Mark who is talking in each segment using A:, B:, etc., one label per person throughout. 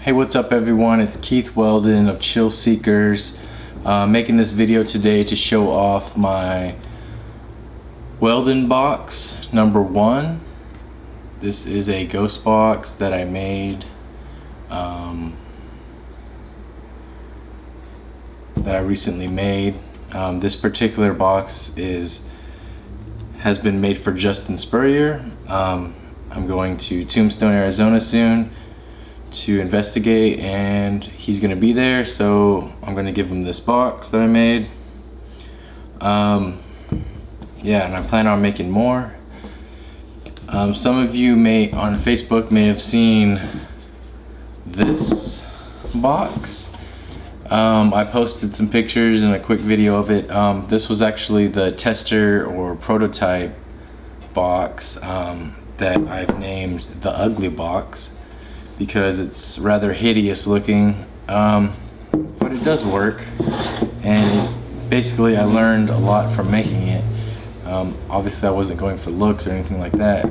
A: Hey, what's up everyone? It's Keith Weldon of Chill Seekers, making this video today to show off my Weldon Box #1. This is a ghost box that I made, that I recently made. This particular box has been made for Justin Spurrier. I'm going to Tombstone, Arizona soon to investigate, and he's gonna be there, so I'm gonna give him this box that I made. Yeah, and I plan on making more. Some of you on Facebook may have seen this box. I posted some pictures and a quick video of it. This was actually the tester or prototype box that I've named the Ugly Box, because it's rather hideous looking, but it does work, and basically I learned a lot from making it. Obviously I wasn't going for looks or anything like that,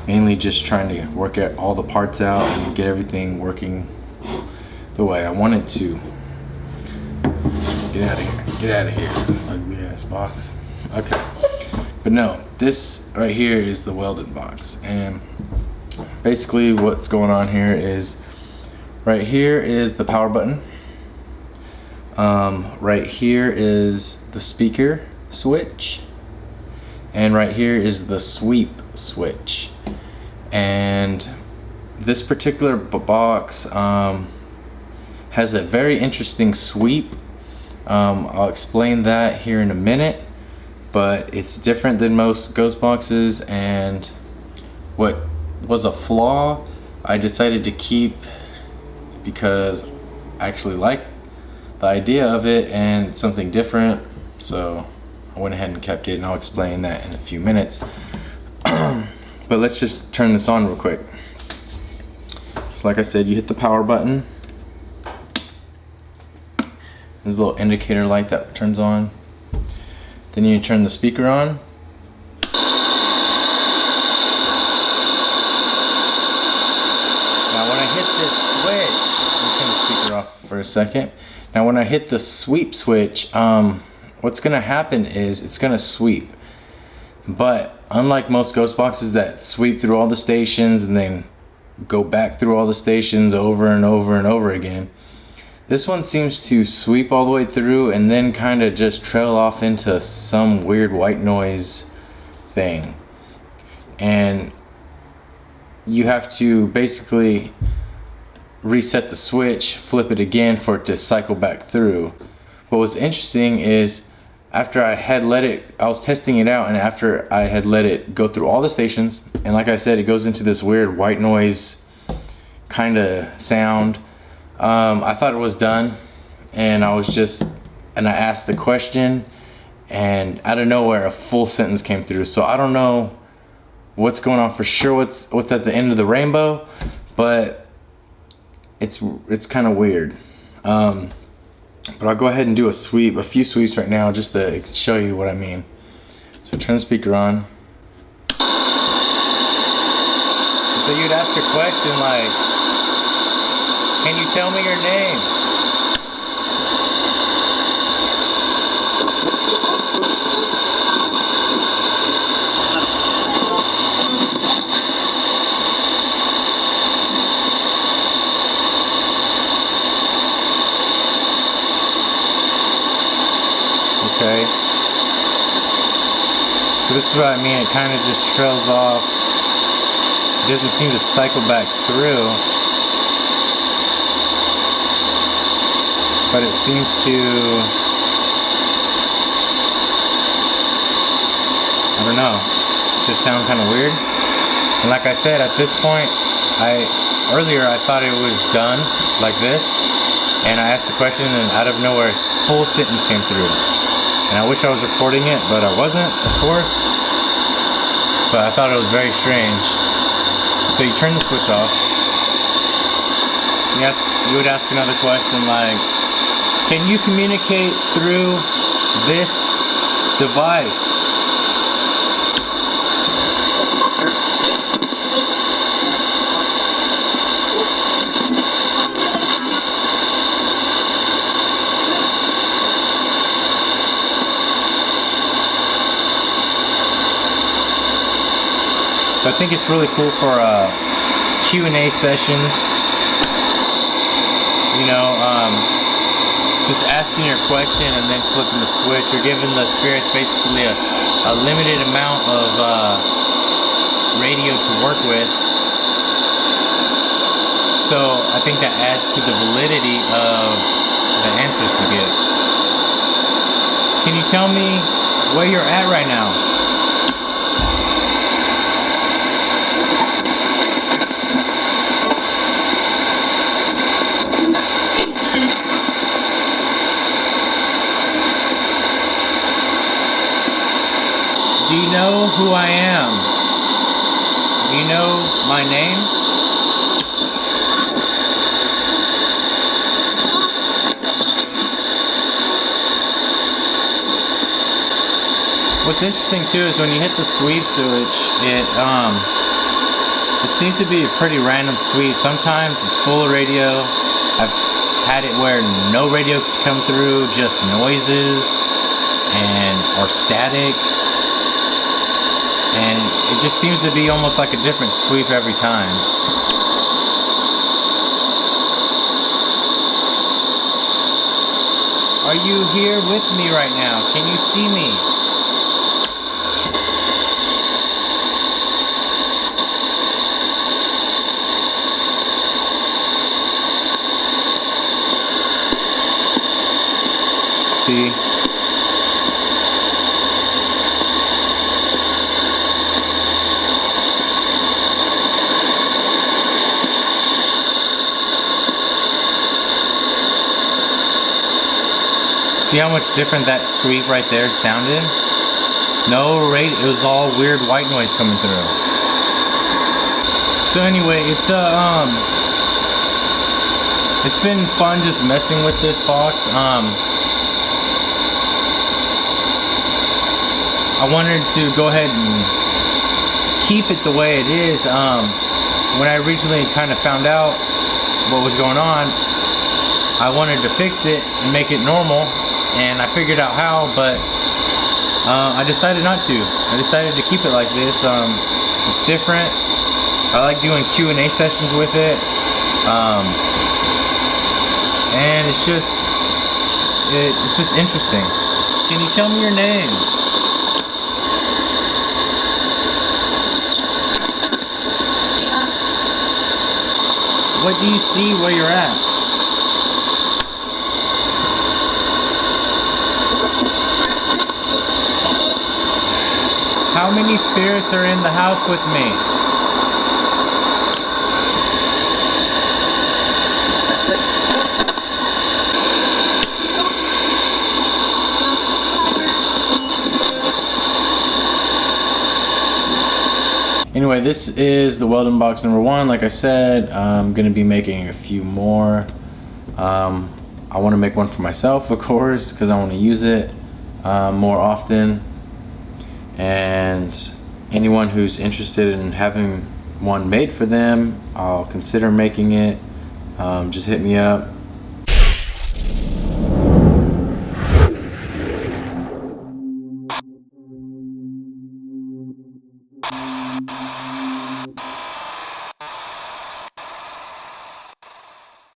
A: mainly just trying to work all the parts out and get everything working the way I wanted to. Get out of here, ugly ass box. Okay, but no, this right here is the Weldon box, and basically what's going on here is, right here is the power button, right here is the speaker switch, and right here is the sweep switch. And this particular box has a very interesting sweep. I'll explain that here in a minute, but it's different than most ghost boxes, and what was a flaw I decided to keep because I actually like the idea of it and something different, so I went ahead and kept it, and I'll explain that in a few minutes. But let's just turn this on real quick. So like I said, you hit the power button. There's a little indicator light that turns on. Then you turn the speaker on. Let me turn the speaker off for a second. Now when I hit the sweep switch, what's gonna happen is it's gonna sweep. But unlike most ghost boxes that sweep through all the stations and then go back through all the stations over and over and over again, this one seems to sweep all the way through and then kind of just trail off into some weird white noise thing. And you have to basically reset the switch, flip it again for it to cycle back through. What was interesting is, after I had I was testing it out, and after I had let it go through all the stations, and like I said, it goes into this weird white noise kind of sound. I thought it was done, and I asked the question, and out of nowhere a full sentence came through. So I don't know what's going on for sure, what's at the end of the rainbow, but it's kind of weird. But I'll go ahead and do a few sweeps right now, just to show you what I mean. So turn the speaker on. So you'd ask a question like, "Can you tell me your name?" Okay, so this is what I mean, it kind of just trails off. It doesn't seem to cycle back through, but it seems to, I don't know, just sound kind of weird. And like I said, at this point, earlier I thought it was done like this, and I asked the question, and out of nowhere a full sentence came through. And I wish I was recording it, but I wasn't, of course. But I thought it was very strange. So you turn the switch off. You would ask another question like, "Can you communicate through this device?" So I think it's really cool for Q&A sessions. You know, just asking your question and then flipping the switch. You're giving the spirits basically a limited amount of radio to work with. So I think that adds to the validity of the answers you get. Can you tell me where you're at right now? Do you know who I am? Do you know my name? What's interesting too is when you hit the sweep switch, it seems to be a pretty random sweep. Sometimes it's full of radio. I've had it where no radio can come through, just noises or static. And it just seems to be almost like a different sweep every time. Are you here with me right now? Can you see me? See? See how much different that sweep right there sounded? No rate, it was all weird white noise coming through. So anyway, it's been fun just messing with this box. I wanted to go ahead and keep it the way it is. When I originally kind of found out what was going on, I wanted to fix it and make it normal. And I figured out how, but I decided not to. I decided to keep it like this. It's different. I like doing Q&A sessions with it, and it's just interesting. Can you tell me your name? What do you see where you're at? How many spirits are in the house with me? Anyway, this is the Weldon box number 1. Like I said, I'm going to be making a few more. I want to make one for myself, of course, because I want to use it more often. And anyone who's interested in having one made for them, I'll consider making it. Just hit me up.